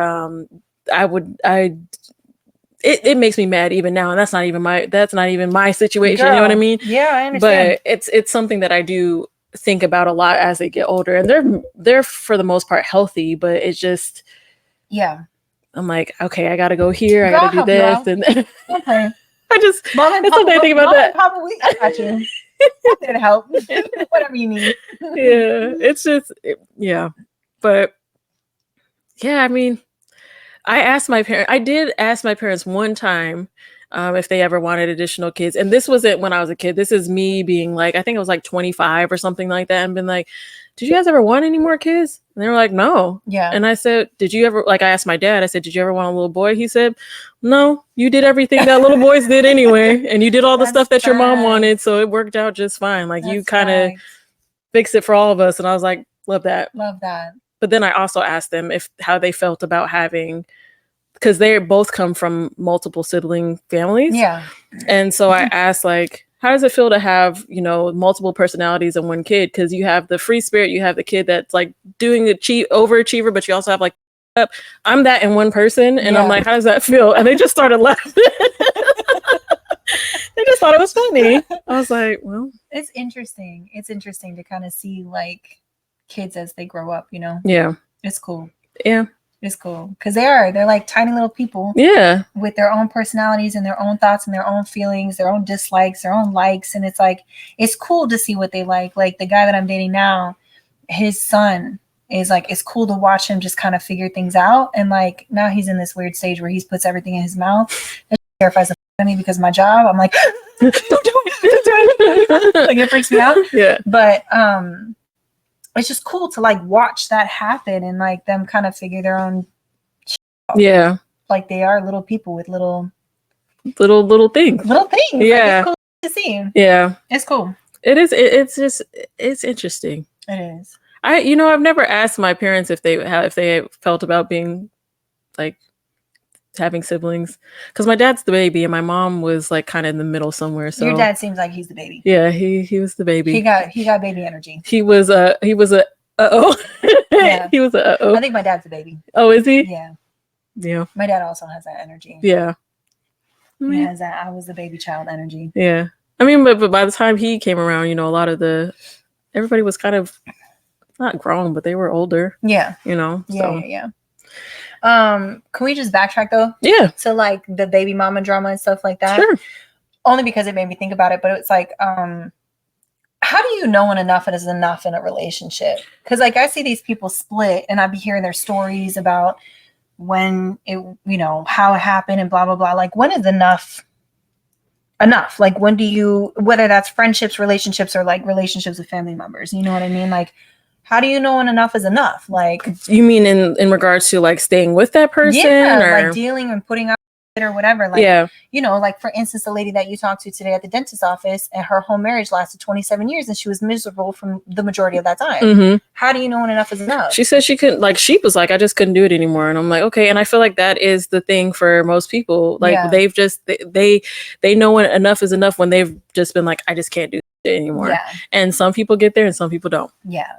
it makes me mad even now, and that's not even my situation. Girl, you know what I mean? Yeah, I understand. But it's something that I do think about a lot as they get older, and they're for the most part healthy, but it's just I'm like, okay, I gotta go here, I gotta do this, and okay. It's something I think about that. Probably, I got you. I'm there to help. Whatever you need. Yeah, it's just but yeah, I mean. I did ask my parents one time if they ever wanted additional kids. And this wasn't when I was a kid. This is me being like, I think I was like 25 or something like that. And been like, did you guys ever want any more kids? And they were like, no. Yeah. And I said, did you ever, like I asked my dad, I said, did you ever want a little boy? He said, no, you did everything that little boys did anyway. And you did all the stuff that your mom wanted. So it worked out just fine. Like you kind of fixed it for all of us. And I was like, love that. Love that. But then I also asked them how they felt about having, because they both come from multiple sibling families. Yeah. And so I asked, like, how does it feel to have, you know, multiple personalities in one kid? Because you have the free spirit, you have the kid that's like doing the overachiever, but you also have like, I'm that in one person. And I'm like, how does that feel? And they just started laughing. They just thought it was funny. I was like, well. It's interesting. It's interesting to kind of see like kids as they grow up, you know? Yeah. It's cool. Yeah. It's cool. Because they're like tiny little people. Yeah. With their own personalities and their own thoughts and their own feelings, their own dislikes, their own likes. And it's like, it's cool to see what they like. Like the guy that I'm dating now, his son is like, it's cool to watch him just kind of figure things out. And like, now he's in this weird stage where he puts everything in his mouth. That terrifies the f- out of me because of my job. I'm like, don't do it. Like it freaks me out. Yeah. But it's just cool to like watch that happen and like them kind of figure their own shit out. Yeah. Like they are little people with little things. Little things. Yeah. Like, it's cool to see. Yeah. It's cool. It is. It's just, it's interesting. It is. I've never asked my parents if they felt about being like having siblings, because my dad's the baby and my mom was like kind of in the middle somewhere. So your dad seems like he's the baby. Yeah, he was the baby. He got baby energy. He was a he was a Yeah. He was a I think my dad's the baby. Oh, is he? Yeah. Yeah. My dad also has that energy. Yeah. He has that I was the baby child energy. Yeah. I mean, but by the time he came around, you know, a lot of everybody was kind of not grown, but they were older. Yeah. You know. Yeah. Can we just backtrack though? Yeah. So like the baby mama drama and stuff like that. Sure. Only because it made me think about it, but it's like, how do you know when enough is enough in a relationship? Because like I see these people split and I'd be hearing their stories about when it, you know, how it happened and blah, blah, blah. Like when is enough? Like when do you, whether that's friendships, relationships, or like relationships with family members, you know what I mean? Like, how do you know when enough is enough? Like, you mean in regards to like staying with that person, or like dealing and putting up with it or whatever? Like, yeah, you know, like for instance, the lady that you talked to today at the dentist's office, and her whole marriage lasted 27 years, and she was miserable from the majority of that time. Mm-hmm. How do you know when enough is enough? She said she couldn't. Like she was like, I just couldn't do it anymore, and I'm like, okay. And I feel like that is the thing for most people. Like they've just they know when enough is enough when they've just been like, I just can't do it anymore. Yeah. And some people get there, and some people don't. Yeah.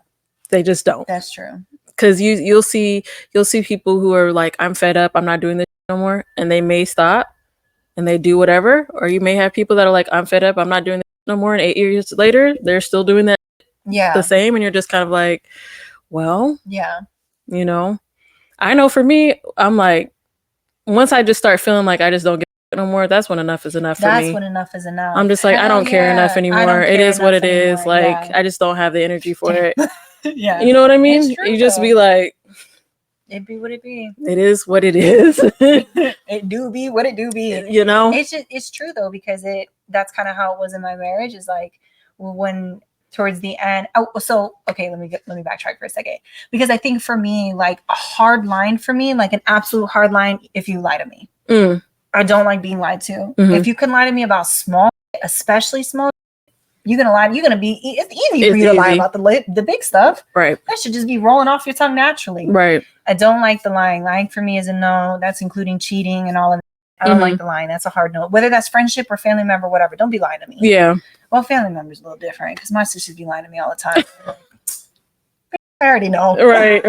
They just don't. That's true. Because you'll see people who are like, I'm fed up, I'm not doing this no more, and they may stop and they do whatever. Or you may have people that are like, I'm fed up, I'm not doing this no more, and 8 years later they're still doing that the same, and you're just kind of like, well, yeah, you know. I know for me, I'm like, once I just start feeling like I just don't get no more, that's when enough is enough for me. That's when enough is enough. I'm just like, I don't care enough anymore. It is what it is. Like, I just don't have the energy for it. Yeah. You know what I mean? True, you just be like, it be what it be. It is what it is. It do be what it do be. You know? It's true though, because that's kind of how it was in my marriage, is like when towards the end. Oh, so okay, let me backtrack for a second. Because I think for me, like a hard line for me, like an absolute hard line, if you lie to me. I don't like being lied to. Mm-hmm. If you can lie to me about small, especially small, it's easy for you to lie about the big stuff. Right. That should just be rolling off your tongue naturally. Right. I don't like the lying. Lying for me is a no. That's including cheating and all of that. I don't like the lying. That's a hard no. Whether that's friendship or family member, whatever. Don't be lying to me. Yeah. Well, family member's a little different because my sisters be lying to me all the time. I already know. Right.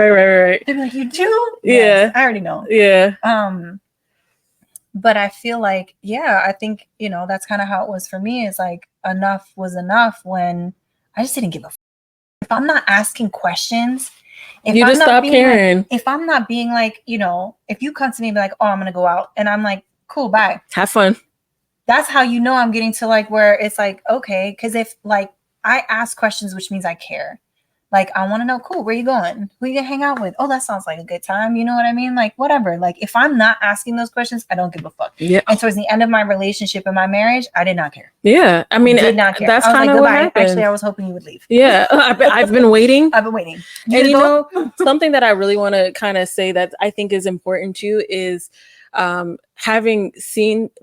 They'd be like, you do? Yeah. Yes, I already know. Yeah. But I feel like, I think, you know, that's kind of how it was for me. Is like enough was enough when I just didn't give a f- if I'm not asking questions, if you just stop caring. Like, if I'm not being like, you know, if you come to me and be like, oh, I'm going to go out, and I'm like, cool, bye. Have fun. That's how you know I'm getting to like where it's like, okay, because if like I ask questions, which means I care. Like, I want to know, cool, where you going? Who you gonna hang out with? Oh, that sounds like a good time. You know what I mean? Like, whatever. Like, if I'm not asking those questions, I don't give a fuck. Yeah. And towards the end of my relationship and my marriage, I did not care. Yeah. I mean, did not care. That's kind of what happened. Actually, I was hoping you would leave. Yeah. I've been waiting. I've been waiting. And you know, something that I really want to kind of say that I think is important too is having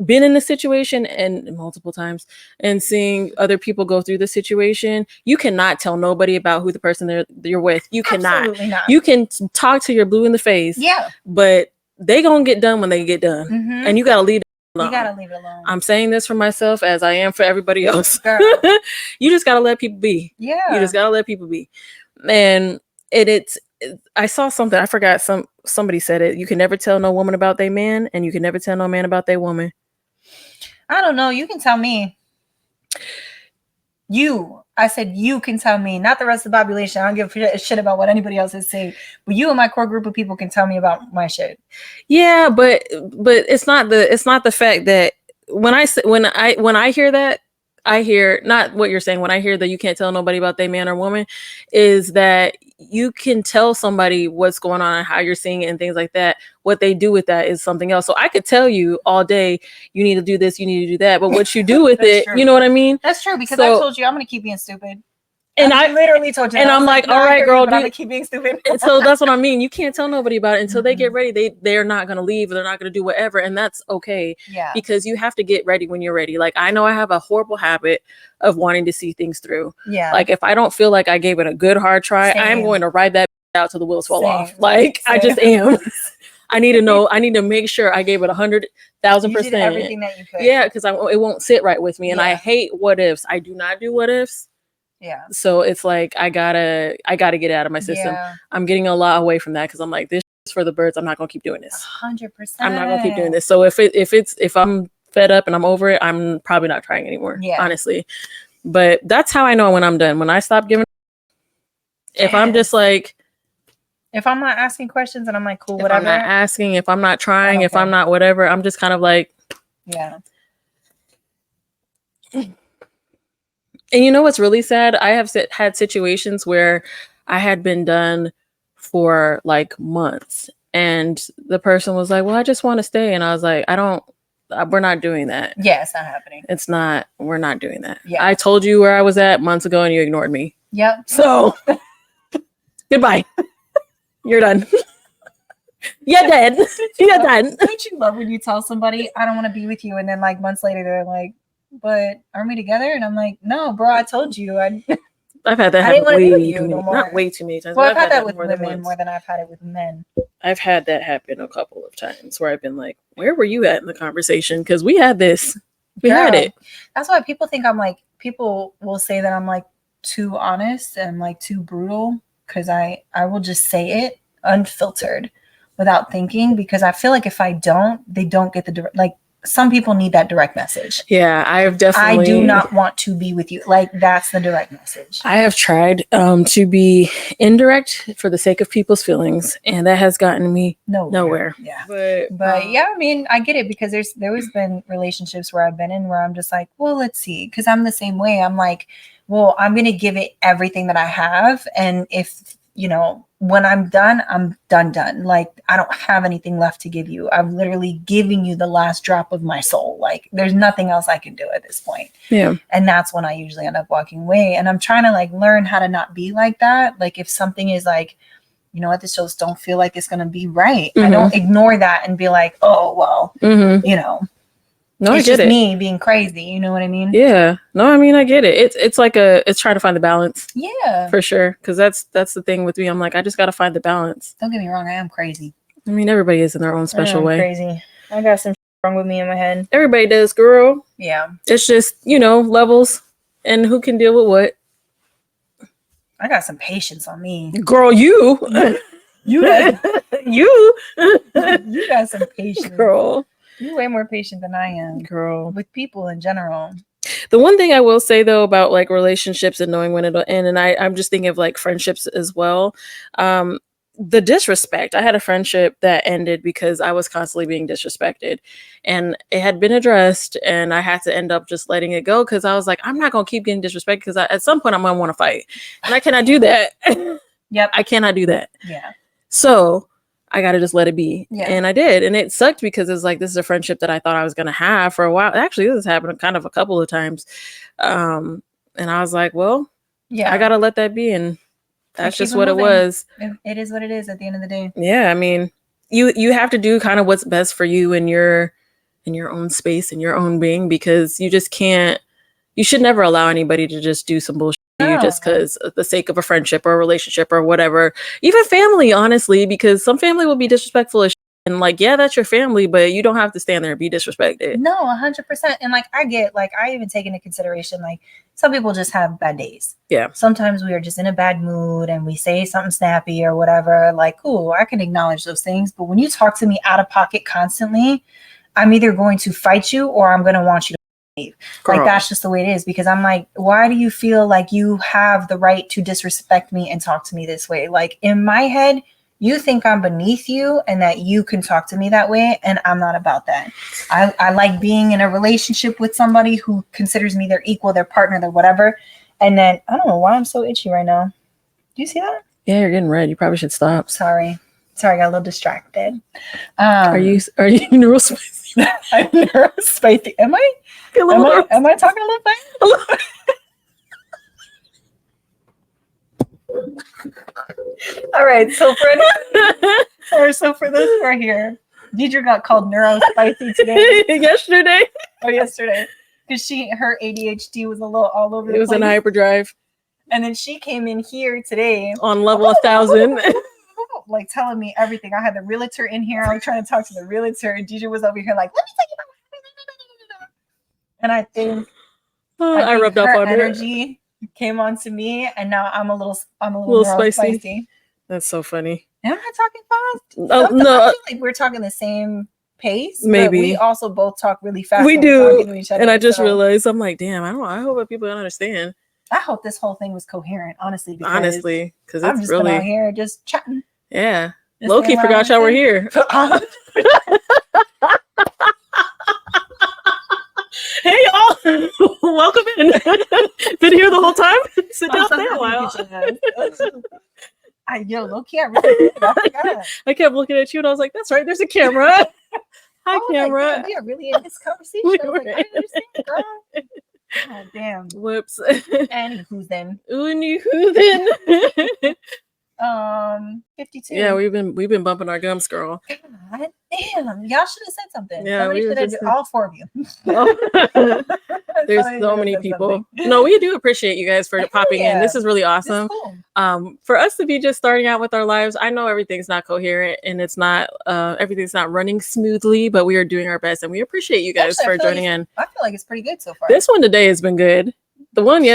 been in the situation and multiple times and seeing other people go through the situation, you cannot tell nobody about who the person you're with. You cannot. Absolutely not. You can talk to your blue in the face. Yeah. But they gonna get done when they get done. Mm-hmm. And you gotta leave it alone. You gotta leave it alone. I'm saying this for myself as I am for everybody else. Girl. You just gotta let people be. Yeah. You just gotta let people be. And I saw something, I forgot, somebody said it. You can never tell no woman about their man, and you can never tell no man about their woman. I don't know. You can tell me. You I said, you can tell me, not the rest of the population. I don't give a shit about what anybody else is saying. But you and my core group of people can tell me about my shit. Yeah, but it's not the fact that when I hear that, I hear not what you're saying. When I hear that you can't tell nobody about their man or woman, is that you can tell somebody what's going on and how you're seeing it and things like that. What they do with that is something else. So I could tell you all day, you need to do this, you need to do that. But what you do with it, true. You know what I mean? That's true, because I told you I'm going to keep being stupid. And I literally told you that. And I'm like, all right, girl, I'm gonna keep being stupid. And so that's what I mean. You can't tell nobody about it until they get ready. They're not gonna leave. They're not gonna do whatever, and that's okay. Yeah. Because you have to get ready when you're ready. Like, I know I have a horrible habit of wanting to see things through. Yeah. Like, if I don't feel like I gave it a good hard try, I am going to ride that out till the wheels fall off. Like, I just am. I need to know. I need to make sure I gave it 100,000%. Everything that you could. Yeah, because it won't sit right with me, and I hate what ifs. I do not do what ifs. Yeah. So it's like I gotta get it out of my system. Yeah. I'm getting a lot away from that because I'm like, this is for the birds. I'm not gonna keep doing this. 100%. I'm not gonna keep doing this. So if I'm fed up and I'm over it, I'm probably not trying anymore. Yeah. Honestly. But that's how I know when I'm done. When I stop giving, if I'm just like, if I'm not asking questions and I'm like, cool, whatever. If I'm not asking, if I'm not trying, if I'm not whatever, I'm just kind of like, yeah. And you know what's really sad? I have had situations where I had been done for like months, and the person was like, well, I just want to stay. And I was like, we're not doing that. Yeah, it's not happening. We're not doing that. Yeah. I told you where I was at months ago and you ignored me. Yep. So goodbye. You're done. You're dead. You're done. Don't you love when you tell somebody, I don't want to be with you, and then like months later they're like, but aren't we together? And I'm like, no, bro, I told you. I've had that happen way too many times. Well, I've had that with women more than I've had it with men. I've had that happen a couple of times where I've been like, where were you at in the conversation? Because we had this. We had it. That's why people think people will say that I'm like too honest and like too brutal, because I will just say it unfiltered without thinking, because I feel like if I don't, they don't get some people need that direct message. Yeah, I do not want to be with you. Like, that's the direct message. I have tried to be indirect for the sake of people's feelings, and that has gotten me nowhere. Yeah. But yeah, I mean, I get it, because there has been relationships where I've been in where I'm just like, well, let's see. Because I'm the same way. I'm like, well, I'm going to give it everything that I have. And if, when I'm done, I'm done. Like, I don't have anything left to give you. I'm literally giving you the last drop of my soul. Like, there's nothing else I can do at this point. Yeah. And that's when I usually end up walking away. And I'm trying to like learn how to not be like that. Like, if something is like, you know what, this just don't feel like it's going to be right. Mm-hmm. I don't ignore that and be like, oh, well, No, it's I get just it. me being crazy. You know what I mean? Yeah. No, I mean, I get it. It's like it's trying to find the balance. Yeah. For sure. Because that's the thing with me. I'm like, I just got to find the balance. Don't get me wrong. I am crazy. I mean, everybody is in their own special way. Crazy. I got some wrong with me in my head. Everybody does, girl. Yeah. It's just, levels and who can deal with what. I got some patience on me. Girl, you. You got some patience. Girl. You're way more patient than I am, girl, with people in general. The one thing I will say though about like relationships and knowing when it'll end, and I'm just thinking of like friendships as well. The disrespect. I had a friendship that ended because I was constantly being disrespected, and it had been addressed, and I had to end up just letting it go because I was like, I'm not gonna keep getting disrespected because at some point I'm gonna want to fight, and I cannot do that. Yep, I cannot do that. Yeah. So I got to just let it be. Yeah. And I did. And it sucked because it's like, this is a friendship that I thought I was going to have for a while. Actually, this has happened kind of a couple of times. And I was like, well, yeah, I got to let that be. And that's just what it was. It is what it is at the end of the day. Yeah. I mean, you have to do kind of what's best for you in your own space, in your own being, because you just can't, you should never allow anybody to just do some bullshit. You just because of the sake of a friendship or a relationship or whatever, even family, honestly, because some family will be disrespectful as shit. And like, yeah, that's your family, but you don't have to stand there and be disrespected. No, 100%. And like, I even take into consideration, like, some people just have bad days. Yeah. Sometimes we are just in a bad mood and we say something snappy or whatever. Like, cool, I can acknowledge those things. But when you talk to me out of pocket constantly, I'm either going to fight you or I'm going to want you to Girl. Like, that's just the way it is, because I'm like, why do you feel like you have the right to disrespect me and talk to me this way? Like, in my head, you think I'm beneath you and that you can talk to me that way, and I'm not about that. I like being in a relationship with somebody who considers me their equal, their partner, their whatever. And then, I don't know why I'm so itchy right now. Do you see that? Yeah, you're getting red. You probably should stop. Sorry, I got a little distracted. Are you neurospicy? I'm neurospicy. Am I talking a little fast? All right. So for those who are here, Deidre got called neurospicy today. Yesterday. Because her ADHD was a little all over the place. It was in hyperdrive. And then she came in here today on level 1,000. Like, telling me everything. I had the realtor in here. I was trying to talk to the realtor, and Deidre was over here like, let me tell you about. And I think I rubbed off on her. Energy came on to me, and now I'm a little spicy. That's so funny. Am I talking fast? Oh, no, I feel like we're talking the same pace. Maybe but we also both talk really fast. We do, to each other, and I just realized, I'm like, damn, I hope that people don't understand. I hope this whole thing was coherent, honestly. Because I'm just really out here just chatting. Yeah, Loki forgot y'all were here. Hey y'all, welcome in. Been here the whole time. Sit down there a while. Loki, I really forgot. I kept looking at you and I was like, "That's right. There's a camera." Hi, camera. Like, we are really in this conversation. I was like, I understand, girl. Oh, damn. Whoops. Anywho then. 52. Yeah, we've been bumping our gums, girl. God damn. Y'all should have said something. Yeah, somebody should have all four of you. There's so many people. No, we do appreciate you guys for popping in. This is really awesome. Cool. For us to be just starting out with our lives, I know everything's not coherent and it's not everything's not running smoothly, but we are doing our best and we appreciate you guys for joining in. I feel like it's pretty good so far. This one today has been good. The one, we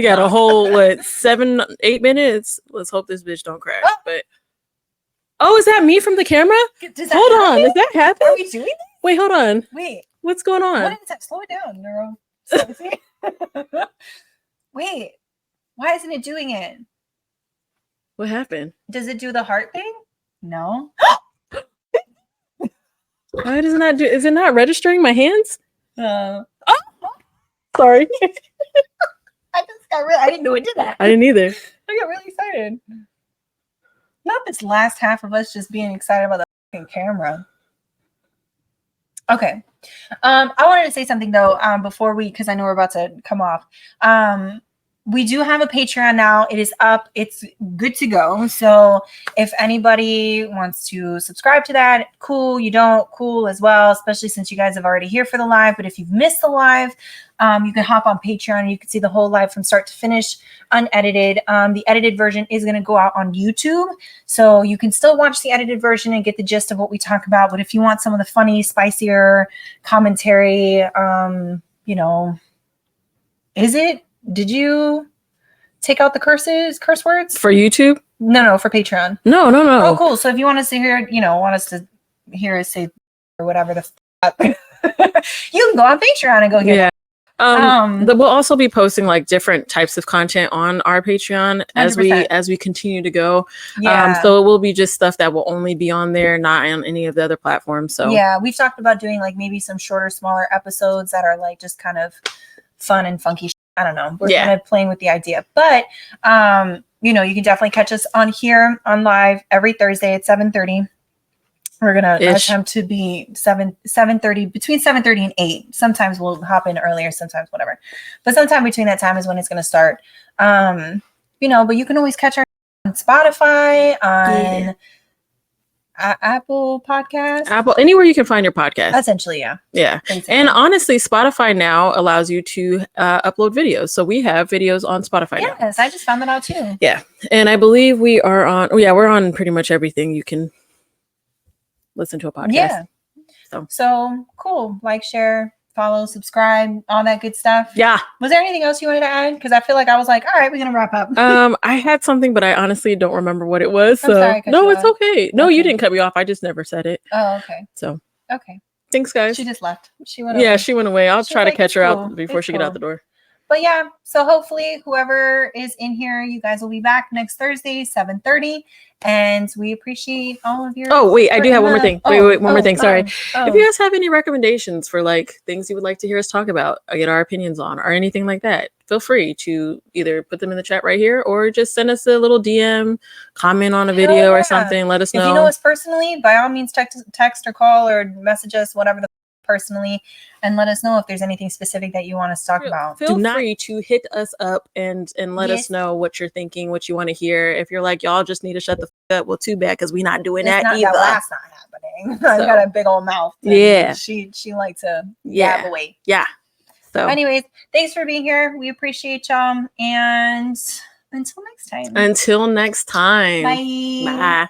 got a whole 7-8 minutes. Let's hope this bitch don't crash. But is that me from the camera? Hold on, is that happening? Are we doing this? Wait, hold on. Wait, what's going on? What is that? Slow it down, Neuro. Wait, why isn't it doing it? What happened? Does it do the heart thing? No. Why does it not do? Is it not registering my hands? Sorry. I didn't know it did that. I didn't either. I got really excited. Not this last half of us just being excited about the fucking camera. Okay. I wanted to say something though, because I know we're about to come off. We do have a Patreon now. It is up. It's good to go. So if anybody wants to subscribe to that, cool. You don't, cool as well, especially since you guys have already here for the live. But if you've missed the live, you can hop on Patreon and you can see the whole live from start to finish, unedited. The edited version is going to go out on YouTube. So you can still watch the edited version and get the gist of what we talk about. But if you want some of the funny, spicier commentary, did you take out the curse words? For YouTube? No, for Patreon. No. Oh, cool. So if you want us to hear us say or whatever the you can go on Patreon and go hear that. We'll also be posting like different types of content on our Patreon 100%. as we continue to go. Yeah. So it will be just stuff that will only be on there, not on any of the other platforms. So yeah, we've talked about doing like maybe some shorter, smaller episodes that are like just kind of fun and funky. I don't know. We're kind of playing with the idea, but you can definitely catch us on here on live every Thursday at 7:30. We're gonna attempt to be 7:30, between 7:30 and 8. Sometimes we'll hop in earlier, sometimes whatever. But sometime between that time is when it's gonna start. But you can always catch our on Spotify, on Apple Podcasts. Anywhere you can find your podcast. Essentially, yeah. Yeah. Basically. And honestly, Spotify now allows you to upload videos. So we have videos on Spotify now. Yes, I just found that out too. Yeah. And I believe we are on, we're on pretty much everything you can listen to a podcast. Yeah. So cool. Like, share, follow, subscribe, all that good stuff. Yeah. Was there anything else you wanted to add? Because I feel like I was like, all right, we're gonna wrap up. I had something, but I honestly don't remember what it was. I'm sorry, no, it's okay. No, you didn't cut me off. I just never said it. Oh, okay. So okay. Thanks, guys. She just left. She went. Yeah, away. she went away. I'll try to like, catch her cool. out before she get out the door. But yeah, so hopefully whoever is in here, you guys will be back next Thursday, 7:30. And we appreciate all of your. Oh, wait, I do have one more thing. One more thing. Sorry. If you guys have any recommendations for like things you would like to hear us talk about, get our opinions on, or anything like that, feel free to either put them in the chat right here or just send us a little DM, comment on a video or something. Let us know. If you know us personally, by all means, text or call or message us, whatever the personally, and let us know if there's anything specific that you want us to talk about. Feel free to hit us up and let us know what you're thinking, what you want to hear. If you're like, y'all just need to shut the up, well, too bad, because we're not doing that either. That's not happening. So, I've got a big old mouth. Yeah. She likes to gab away. Yeah. So anyways, thanks for being here. We appreciate y'all. And until next time. Bye. Bye.